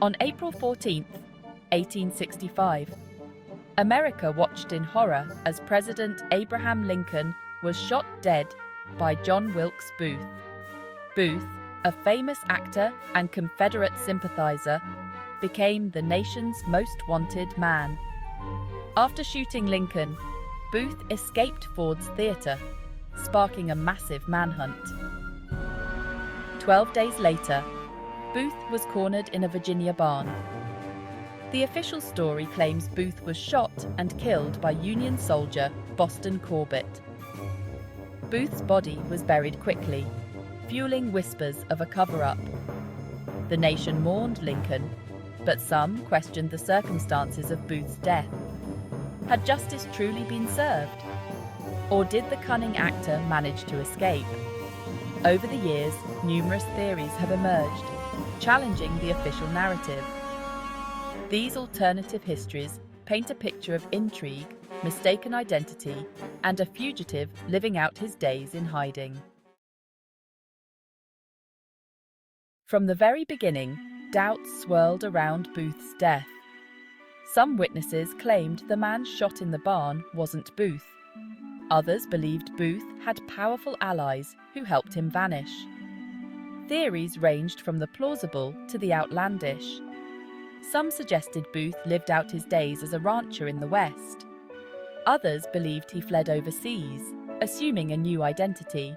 On April 14, 1865, America watched in horror as President Abraham Lincoln was shot dead by John Wilkes Booth. Booth, a famous actor and Confederate sympathizer, became the nation's most wanted man. After shooting Lincoln, Booth escaped Ford's Theatre, sparking a massive manhunt. 12 days later, Booth was cornered in a Virginia barn. The official story claims Booth was shot and killed by Union soldier Boston Corbett. Booth's body was buried quickly, fueling whispers of a cover-up. The nation mourned Lincoln, but some questioned the circumstances of Booth's death. Had justice truly been served? Or did the cunning actor manage to escape? Over the years, numerous theories have emerged, challenging the official narrative. These alternative histories paint a picture of intrigue, mistaken identity, and a fugitive living out his days in hiding. From the very beginning, doubts swirled around Booth's death. Some witnesses claimed the man shot in the barn wasn't Booth. Others believed Booth had powerful allies who helped him vanish. Theories ranged from the plausible to the outlandish. Some suggested Booth lived out his days as a rancher in the West. Others believed he fled overseas, assuming a new identity.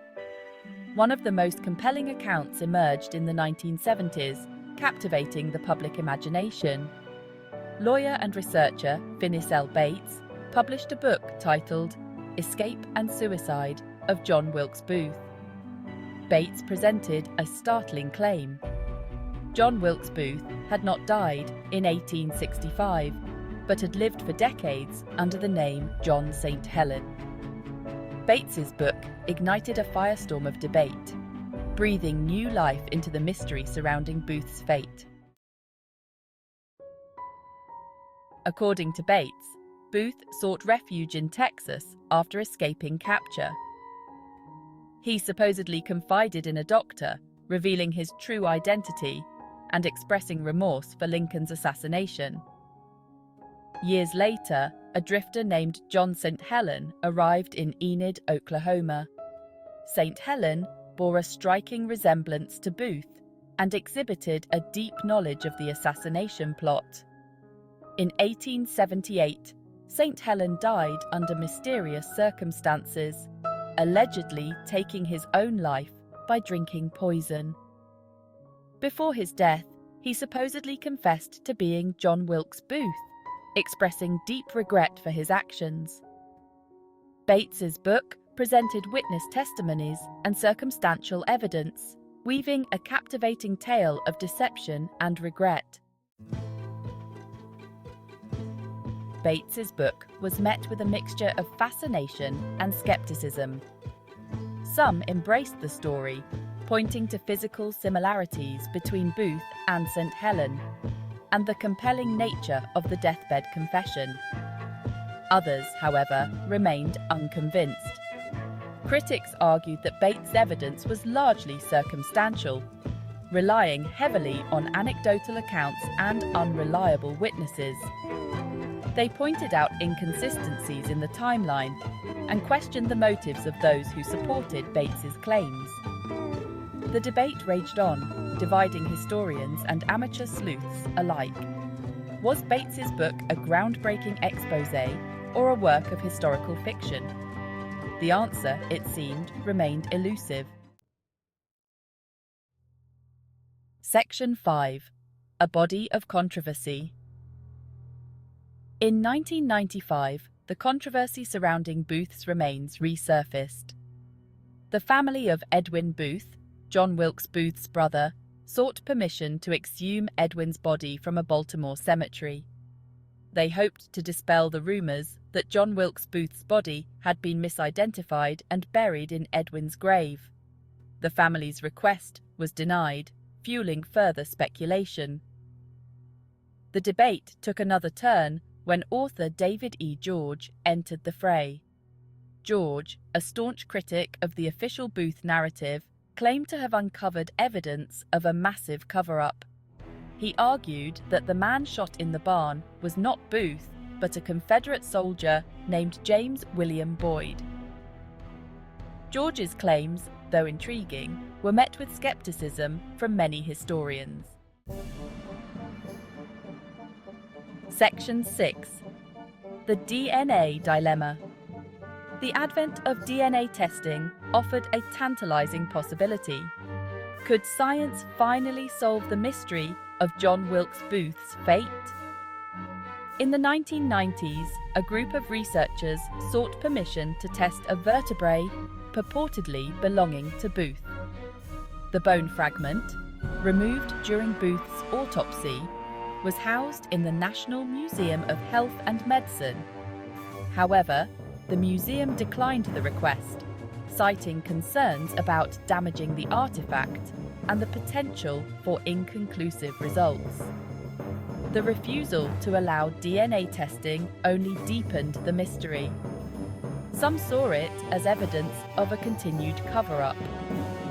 One of the most compelling accounts emerged in the 1970s, captivating the public imagination. Lawyer and researcher Finis L. Bates published a book titled Escape and Suicide of John Wilkes Booth. Bates presented a startling claim. John Wilkes Booth had not died in 1865, but had lived for decades under the name John St. Helen. Bates's book ignited a firestorm of debate, breathing new life into the mystery surrounding Booth's fate. According to Bates, Booth sought refuge in Texas after escaping capture. He supposedly confided in a doctor, revealing his true identity and expressing remorse for Lincoln's assassination. Years later, a drifter named John St. Helen arrived in Enid, Oklahoma. St. Helen bore a striking resemblance to Booth and exhibited a deep knowledge of the assassination plot. In 1878, St. Helen died under mysterious circumstances, allegedly taking his own life by drinking poison. Before his death, he supposedly confessed to being John Wilkes Booth, expressing deep regret for his actions. Bates's book presented witness testimonies and circumstantial evidence, weaving a captivating tale of deception and regret. Bates's book was met with a mixture of fascination and skepticism. Some embraced the story, pointing to physical similarities between Booth and St. Helen, and the compelling nature of the deathbed confession. Others, however, remained unconvinced. Critics argued that Bates' evidence was largely circumstantial, relying heavily on anecdotal accounts and unreliable witnesses. They pointed out inconsistencies in the timeline and questioned the motives of those who supported Bates's claims. The debate raged on, dividing historians and amateur sleuths alike. Was Bates's book a groundbreaking exposé or a work of historical fiction? The answer, it seemed, remained elusive. Section 5. A Body of Controversy. In 1995, the controversy surrounding Booth's remains resurfaced. The family of Edwin Booth, John Wilkes Booth's brother, sought permission to exhume Edwin's body from a Baltimore cemetery. They hoped to dispel the rumors that John Wilkes Booth's body had been misidentified and buried in Edwin's grave. The family's request was denied, fueling further speculation. The debate took another turn when author David E. George entered the fray. George, a staunch critic of the official Booth narrative, claimed to have uncovered evidence of a massive cover-up. He argued that the man shot in the barn was not Booth, but a Confederate soldier named James William Boyd. George's claims, though intriguing, were met with skepticism from many historians. Section 6. The DNA Dilemma. The advent of DNA testing offered a tantalizing possibility. Could science finally solve the mystery of John Wilkes Booth's fate? In the 1990s, a group of researchers sought permission to test a vertebrae purportedly belonging to Booth. The bone fragment, removed during Booth's autopsy, was housed in the National Museum of Health and Medicine. However, the museum declined the request, citing concerns about damaging the artifact and the potential for inconclusive results. The refusal to allow DNA testing only deepened the mystery. Some saw it as evidence of a continued cover-up,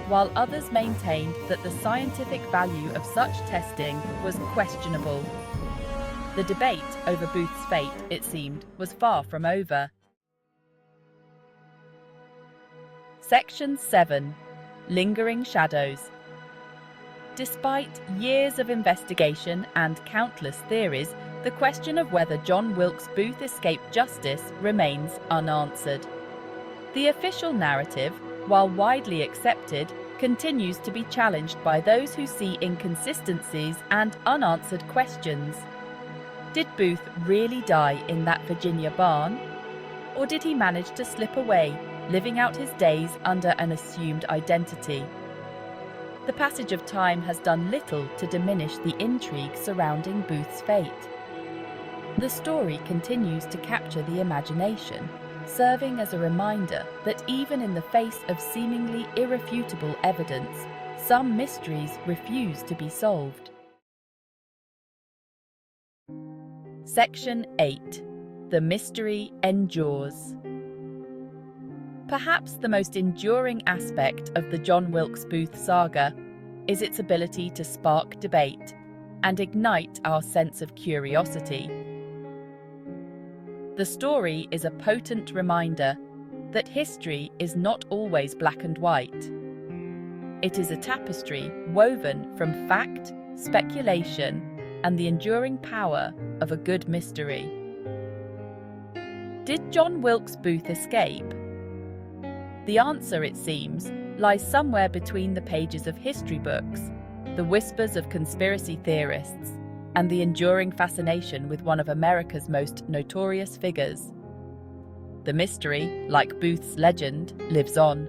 while others maintained that the scientific value of such testing was questionable. The debate over Booth's fate, it seemed, was far from over. Section 7. Lingering Shadows. Despite years of investigation and countless theories, the question of whether John Wilkes Booth escaped justice remains unanswered. The official narrative, while widely accepted, continues to be challenged by those who see inconsistencies and unanswered questions. Did Booth really die in that Virginia barn? Or did he manage to slip away, living out his days under an assumed identity? The passage of time has done little to diminish the intrigue surrounding Booth's fate. The story continues to capture the imagination, serving as a reminder that even in the face of seemingly irrefutable evidence, some mysteries refuse to be solved. Section 8. The mystery endures. Perhaps the most enduring aspect of the John Wilkes Booth saga is its ability to spark debate and ignite our sense of curiosity. The story is a potent reminder that history is not always black and white. It is a tapestry woven from fact, speculation, and the enduring power of a good mystery. Did John Wilkes Booth escape? The answer, it seems, lies somewhere between the pages of history books, the whispers of conspiracy theorists, and the enduring fascination with one of America's most notorious figures. The mystery, like Booth's legend, lives on.